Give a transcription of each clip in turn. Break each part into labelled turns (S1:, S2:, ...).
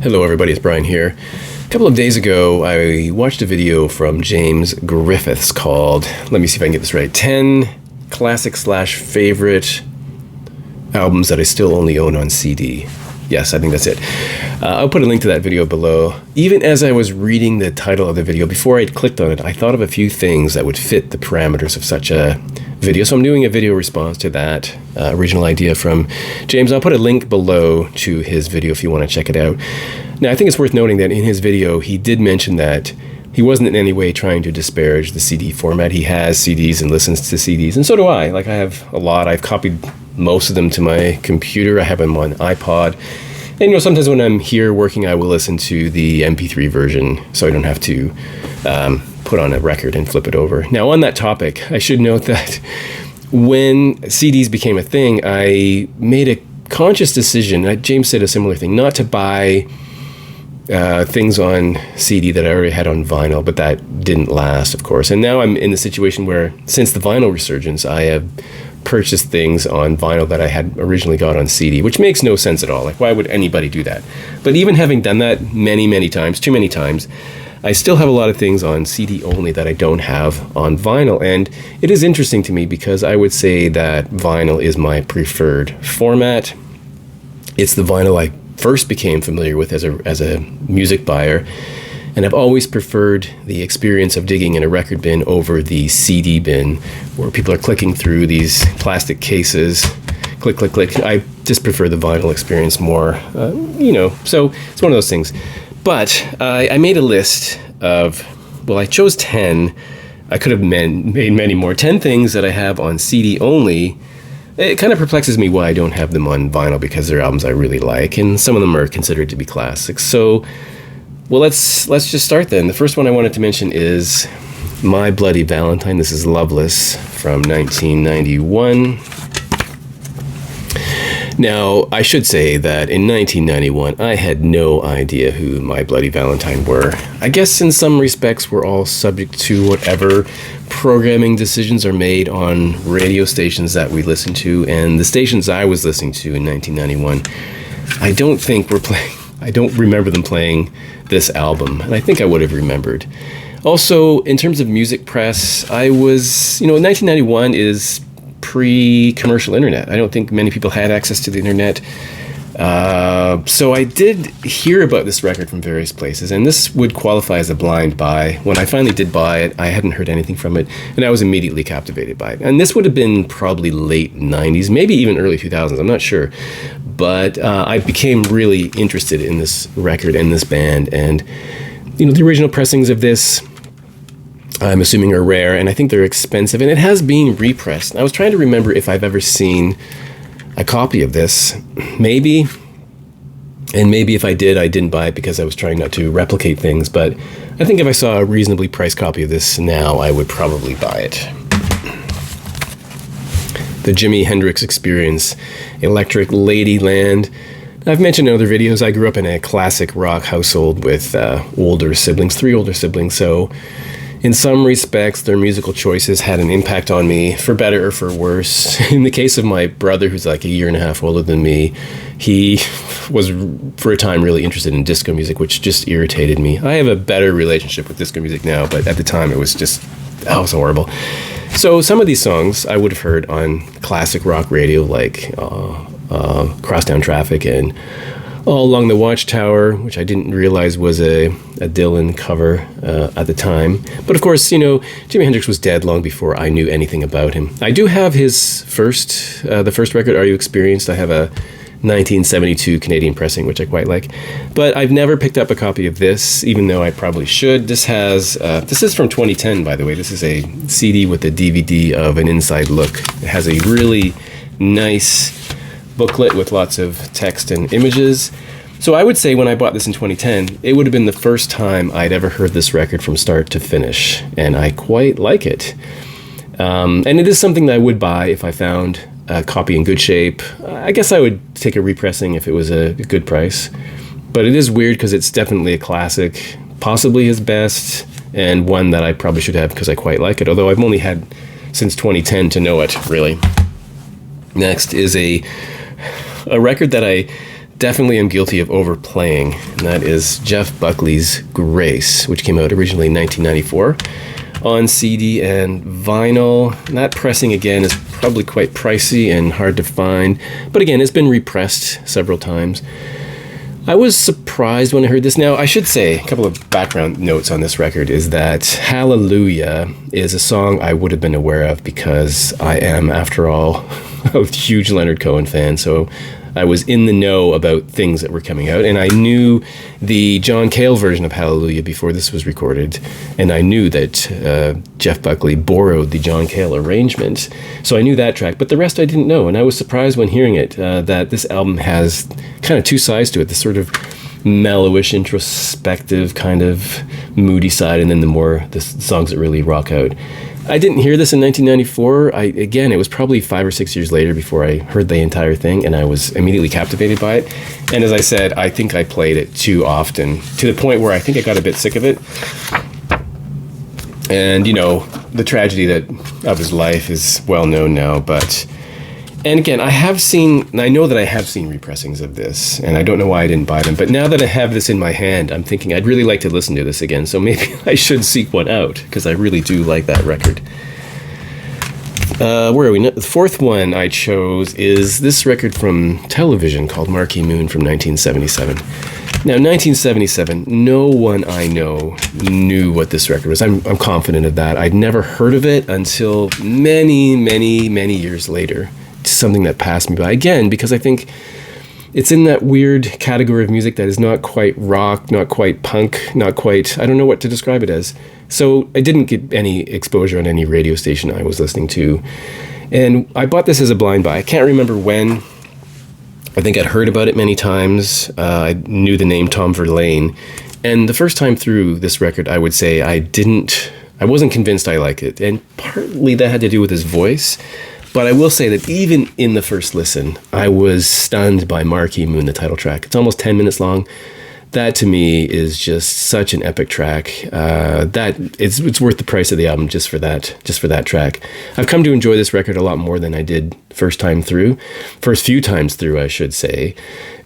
S1: Hello everybody, it's Brian here. A couple of days ago, I watched a video from James Griffiths called, let me see if I can get this right, 10 classic/favorite albums that I still only own on CD. Yes, I think that's it. I'll put a link to that video below. Even as I was reading the title of the video, before I clicked on it, I thought of a few things that would fit the parameters of such a video. So I'm doing a video response to that original idea from James. I'll put a link below to his video if you want to check it out. Now, I think it's worth noting that in his video, he did mention that he wasn't in any way trying to disparage the CD format. He has CDs and listens to CDs, and so do I. Like, I have a lot. I've copied most of them to my computer. I have them on iPod. And, sometimes when I'm here working, I will listen to the MP3 version so I don't have to put on a record and flip it over. Now, on that topic, I should note that when CDs became a thing, I made a conscious decision, James said a similar thing, not to buy things on CD that I already had on vinyl, but that didn't last, of course. And now I'm in the situation where, since the vinyl resurgence, I have purchased things on vinyl that I had originally got on CD, which makes no sense at all. Like, why would anybody do that? But even having done that many times, too many times, I still have a lot of things on CD only that I don't have on vinyl. And it is interesting to me because I would say that vinyl is my preferred format. It's the vinyl I first became familiar with as a music buyer. And I've always preferred the experience of digging in a record bin over the CD bin, where people are clicking through these plastic cases, click, click, click. I just prefer the vinyl experience more, so it's one of those things. But I made a list of, I chose 10. I could have made many more. 10 things that I have on CD only. It kind of perplexes me why I don't have them on vinyl, because they're albums I really like, and some of them are considered to be classics. So, let's just start then. The first one I wanted to mention is My Bloody Valentine. This is Loveless from 1991. Now, I should say that in 1991, I had no idea who My Bloody Valentine were. I guess in some respects, we're all subject to whatever programming decisions are made on radio stations that we listen to, and the stations I was listening to in 1991, I don't remember them playing this album, and I think I would have remembered. Also, in terms of music press, I was, 1991 is pre-commercial internet. I don't think many people had access to the internet. So I did hear about this record from various places, and this would qualify as a blind buy. When I finally did buy it, I hadn't heard anything from it, and I was immediately captivated by it. And this would have been probably late 90s, maybe even early 2000s, I'm not sure. But I became really interested in this record and this band, and the original pressings of this, I'm assuming, are rare, and I think they're expensive, and it has been repressed. I was trying to remember if I've ever seen a copy of this, maybe, and maybe if I did, I didn't buy it because I was trying not to replicate things, but I think if I saw a reasonably priced copy of this now, I would probably buy it. The Jimi Hendrix Experience, Electric Ladyland. I've mentioned in other videos, I grew up in a classic rock household with older siblings, 3 older siblings, so in some respects, their musical choices had an impact on me, for better or for worse. In the case of my brother, who's like a year and a half older than me, he was, for a time, really interested in disco music, which just irritated me. I have a better relationship with disco music now, but at the time, it was horrible. So some of these songs I would have heard on classic rock radio, like Crosstown Traffic and All Along the Watchtower, which I didn't realize was a Dylan cover at the time. But of course, Jimi Hendrix was dead long before I knew anything about him. I do have his the first record, Are You Experienced? I have a 1972 Canadian pressing, which I quite like. But I've never picked up a copy of this, even though I probably should. This is from 2010, by the way. This is a CD with a DVD of an inside look. It has a really nice booklet with lots of text and images. So I would say when I bought this in 2010, it would have been the first time I'd ever heard this record from start to finish, and I quite like it. And it is something that I would buy if I found a copy in good shape. I guess I would take a repressing if it was a good price. But it is weird because it's definitely a classic, possibly his best, and one that I probably should have because I quite like it, although I've only had since 2010 to know it, really. Next is a record that I definitely am guilty of overplaying, and that is Jeff Buckley's Grace, which came out originally in 1994 on CD and vinyl. That pressing, again, is probably quite pricey and hard to find, but again, it's been repressed several times. I was surprised when I heard this. Now, I should say, a couple of background notes on this record is that Hallelujah is a song I would have been aware of because I am, after all, a huge Leonard Cohen fan, so I was in the know about things that were coming out, and I knew the John Cale version of Hallelujah before this was recorded, and I knew that Jeff Buckley borrowed the John Cale arrangement, so I knew that track, but the rest I didn't know, and I was surprised when hearing it, that this album has kind of two sides to it, the sort of mellowish, introspective, kind of moody side, and then the songs that really rock out. I didn't hear this in 1994. Again, it was probably 5 or 6 years later before I heard the entire thing, and I was immediately captivated by it. And as I said, I think I played it too often, to the point where I think I got a bit sick of it. And, you know, the tragedy of his life is well known now, but... And again, I know that I have seen repressings of this, and I don't know why I didn't buy them, but now that I have this in my hand, I'm thinking I'd really like to listen to this again, so maybe I should seek one out, because I really do like that record. Where are we? The fourth one I chose is this record from Television called Marquee Moon from 1977. Now, 1977, no one I know knew what this record was. I'm confident of that. I'd never heard of it until many, many, many years later. Something that passed me by, again, because I think it's in that weird category of music that is not quite rock, not quite punk, not quite, I don't know what to describe it as. So I didn't get any exposure on any radio station I was listening to. And I bought this as a blind buy. I can't remember when. I think I'd heard about it many times. I knew the name Tom Verlaine. And the first time through this record, I would say I wasn't convinced I liked it. And partly that had to do with his voice. But I will say that even in the first listen, I was stunned by Marquee Moon, the title track. It's almost 10 minutes long. That to me is just such an epic track. It's worth the price of the album just for that track. I've come to enjoy this record a lot more than I did first few times through, I should say.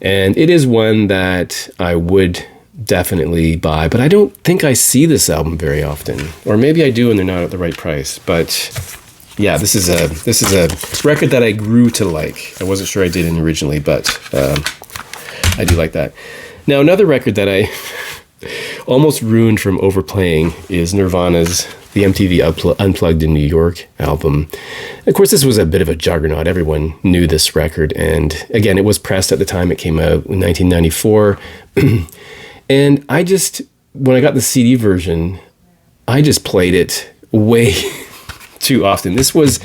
S1: And it is one that I would definitely buy, but I don't think I see this album very often. Or maybe I do and they're not at the right price, but... Yeah, this is a record that I grew to like. I wasn't sure I did originally, but I do like that. Now, another record that I almost ruined from overplaying is Nirvana's The MTV Unplugged in New York album. Of course, this was a bit of a juggernaut. Everyone knew this record, and again, it was pressed at the time it came out in 1994. And when I got the CD version, I just played it way too often. This was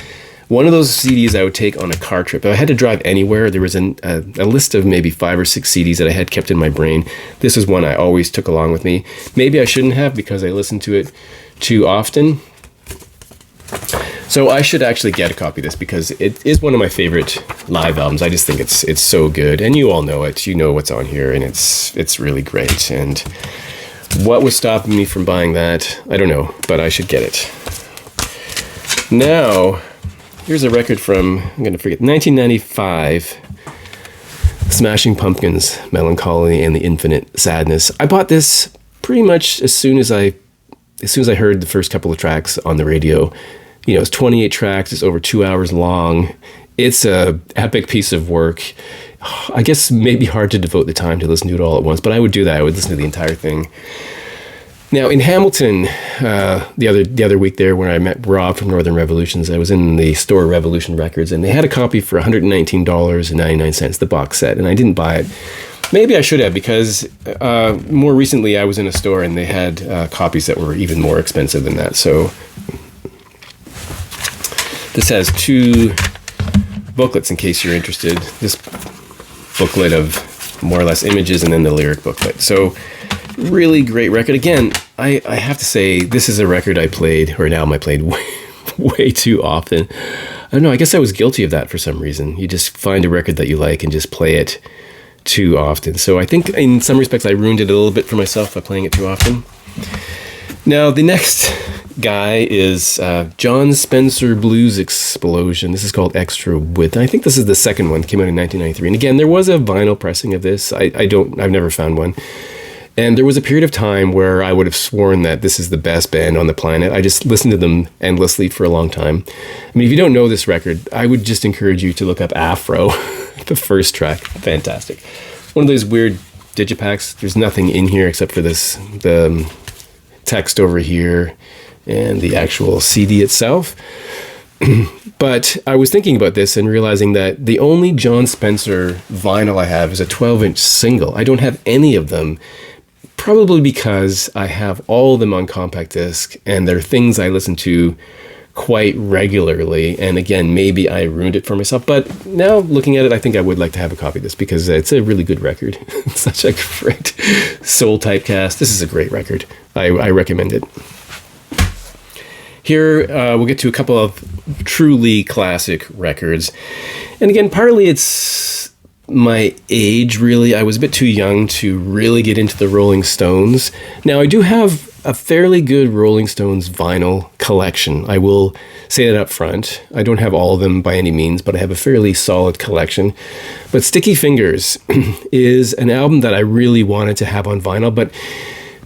S1: one of those CDs I would take on a car trip. If I had to drive anywhere, there was a list of maybe 5 or 6 CDs that I had kept in my brain. This is one I always took along with me. Maybe I shouldn't have because I listened to it too often. So I should actually get a copy of this because it is one of my favorite live albums. I just think it's so good, and you all know it. You know what's on here, and it's really great. And what was stopping me from buying that? I don't know, but I should get it. Now, here's a record from, I'm going to forget, 1995, Smashing Pumpkins, Melancholy and the Infinite Sadness. I bought this pretty much as soon as I heard the first couple of tracks on the radio. You know, it's 28 tracks, it's over 2 hours long. It's a epic piece of work. I guess maybe hard to devote the time to listen to it all at once, but I would do that. I would listen to the entire thing. Now, in Hamilton, the other week there, when I met Rob from Northern Revolutions, I was in the store Revolution Records, and they had a copy for $119.99, the box set, and I didn't buy it. Maybe I should have, because more recently I was in a store, and they had copies that were even more expensive than that. So this has 2 booklets, in case you're interested. This booklet of more or less images, and then the lyric booklet. So... really great record. Again, I have to say, this is a record I played, or an album I played way too often. I don't know, I guess I was guilty of that for some reason. You just find a record that you like and just play it too often. So I think in some respects I ruined it a little bit for myself by playing it too often. Now, the next guy is John Spencer Blues Explosion. This is called Extra Width. And I think this is the second one. It came out in 1993. And again, there was a vinyl pressing of this. I've never found one. And there was a period of time where I would have sworn that this is the best band on the planet. I just listened to them endlessly for a long time. I mean, if you don't know this record, I would just encourage you to look up Afro, the first track. Fantastic. One of those weird digipacks. There's nothing in here except for the text over here and the actual CD itself. But I was thinking about this and realizing that the only John Spencer vinyl I have is a 12-inch single. I don't have any of them. Probably because I have all of them on compact disc, and they're things I listen to quite regularly. And again, maybe I ruined it for myself. But now looking at it, I think I would like to have a copy of this because it's a really good record. It's such a great Soul Typecast. This is a great record. I recommend it. Here, we'll get to a couple of truly classic records. And again, partly it's my age, really. I was a bit too young to really get into the Rolling Stones. Now, I do have a fairly good Rolling Stones vinyl collection. I will say that up front. I don't have all of them by any means, but I have a fairly solid collection. But Sticky Fingers is an album that I really wanted to have on vinyl, but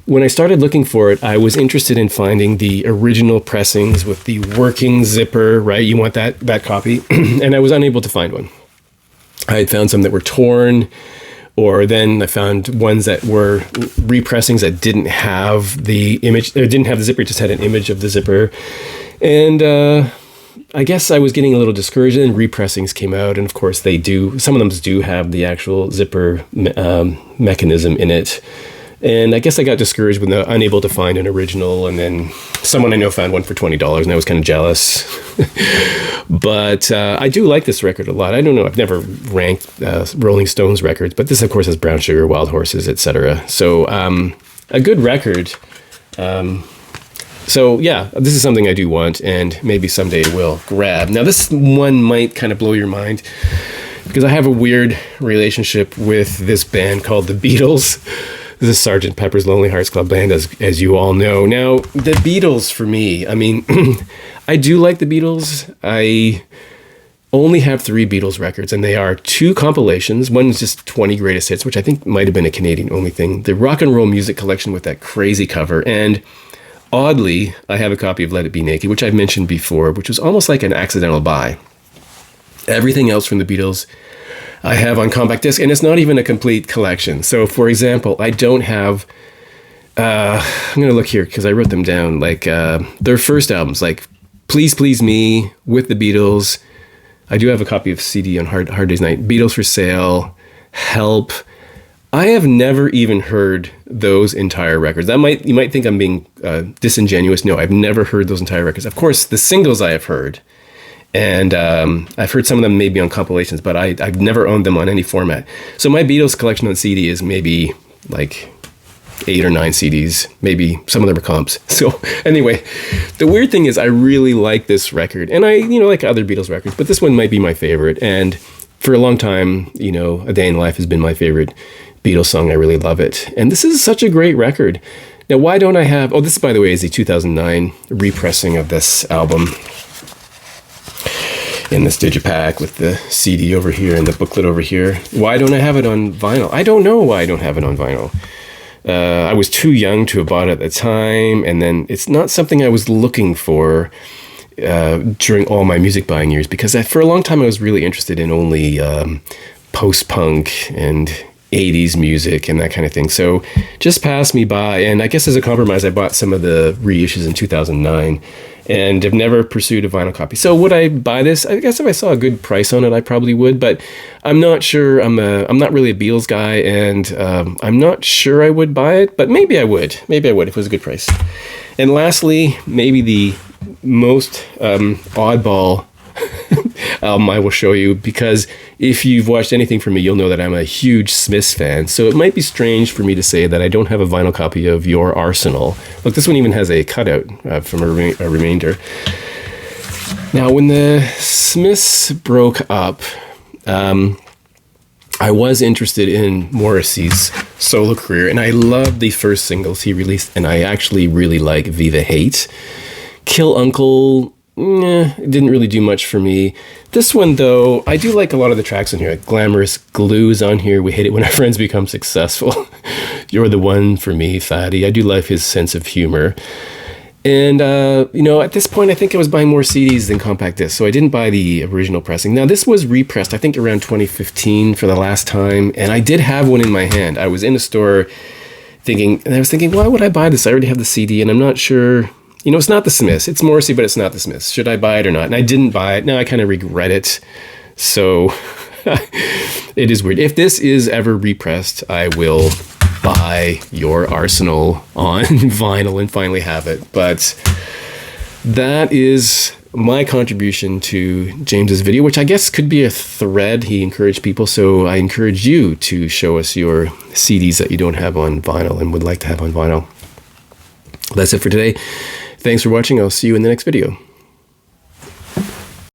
S1: when I started looking for it, I was interested in finding the original pressings with the working zipper, right? You want that copy. And I was unable to find one. I had found some that were torn, or then I found ones that were repressings that didn't have the image, or didn't have the zipper, just had an image of the zipper. And I guess I was getting a little discouraged, and repressings came out, and of course they do, some of them do have the actual zipper mechanism in it. And I guess I got discouraged when unable to find an original, and then someone I know found one for $20, and I was kind of jealous. But I do like this record a lot. I don't know, I've never ranked Rolling Stones records, but this, of course, has Brown Sugar, Wild Horses, etc. So a good record. So yeah, this is something I do want, and maybe someday will grab. Now, this one might kind of blow your mind, because I have a weird relationship with this band called the Beatles. This is Sgt. Pepper's Lonely Hearts Club Band, as you all know. Now, the Beatles, for me, I mean, I do like the Beatles. I only have 3 Beatles records, and they are 2 compilations. One is just 20 Greatest Hits, which I think might have been a Canadian-only thing. The Rock and Roll Music Collection with that crazy cover. And oddly, I have a copy of Let It Be Naked, which I've mentioned before, which was almost like an accidental buy. Everything else from the Beatles I have on compact disc, and it's not even a complete collection. So, for example, I don't have, I'm going to look here because I wrote them down, like their first albums, like Please Please Me, With the Beatles. I do have a copy of CD on Hard Day's Night, Beatles for Sale, Help. I have never even heard those entire records. You might think I'm being disingenuous. No, I've never heard those entire records. Of course, the singles I have heard. And I've heard some of them maybe on compilations, but I've never owned them on any format. So my Beatles collection on CD is maybe like 8 or 9 CDs. Maybe some of them are comps. So anyway, the weird thing is I really like this record. And I, like other Beatles records, but this one might be my favorite. And for a long time, A Day in Life has been my favorite Beatles song. I really love it. And this is such a great record. Now, why don't I have... Oh, this, by the way, is the 2009 repressing of this album. In this digipack with the CD over here and the booklet over here. Why don't I have it on vinyl? I don't know why I don't have it on vinyl. I was too young to have bought it at the time, and then it's not something I was looking for during all my music buying years, because for a long time I was really interested in only post-punk and 80s music and that kind of thing. So just passed me by, and I guess as a compromise I bought some of the reissues in 2009. And have never pursued a vinyl copy. So would I buy this? I guess if I saw a good price on it, I probably would. But I'm not sure. I'm not really a Beatles guy, and I'm not sure I would buy it. But maybe I would. Maybe I would if it was a good price. And lastly, maybe the most oddball album I will show you, because if you've watched anything from me, you'll know that I'm a huge Smiths fan. So it might be strange for me to say that I don't have a vinyl copy of Your Arsenal. Look, this one even has a cutout from a remainder. Now, when the Smiths broke up, I was interested in Morrissey's solo career, and I loved the first singles he released, and I actually really like Viva Hate. Kill Uncle, it didn't really do much for me. This one, though, I do like a lot of the tracks on here. Glamorous Glue's on here. We hate it when our friends become successful. You're the one for me, Fatty. I do love his sense of humor. And, at this point, I think I was buying more CDs than compact discs, so I didn't buy the original pressing. Now, this was repressed, I think, around 2015 for the last time, and I did have one in my hand. I was in a store I was thinking, why would I buy this? I already have the CD, and I'm not sure. It's not the Smiths. It's Morrissey, but it's not the Smiths. Should I buy it or not? And I didn't buy it. Now I kind of regret it. So it is weird. If this is ever repressed, I will buy your Arsenal on vinyl and finally have it. But that is my contribution to James's video, which I guess could be a thread. He encouraged people, so I encourage you to show us your CDs that you don't have on vinyl and would like to have on vinyl. That's it for today. Thanks for watching. I'll see you in the next video.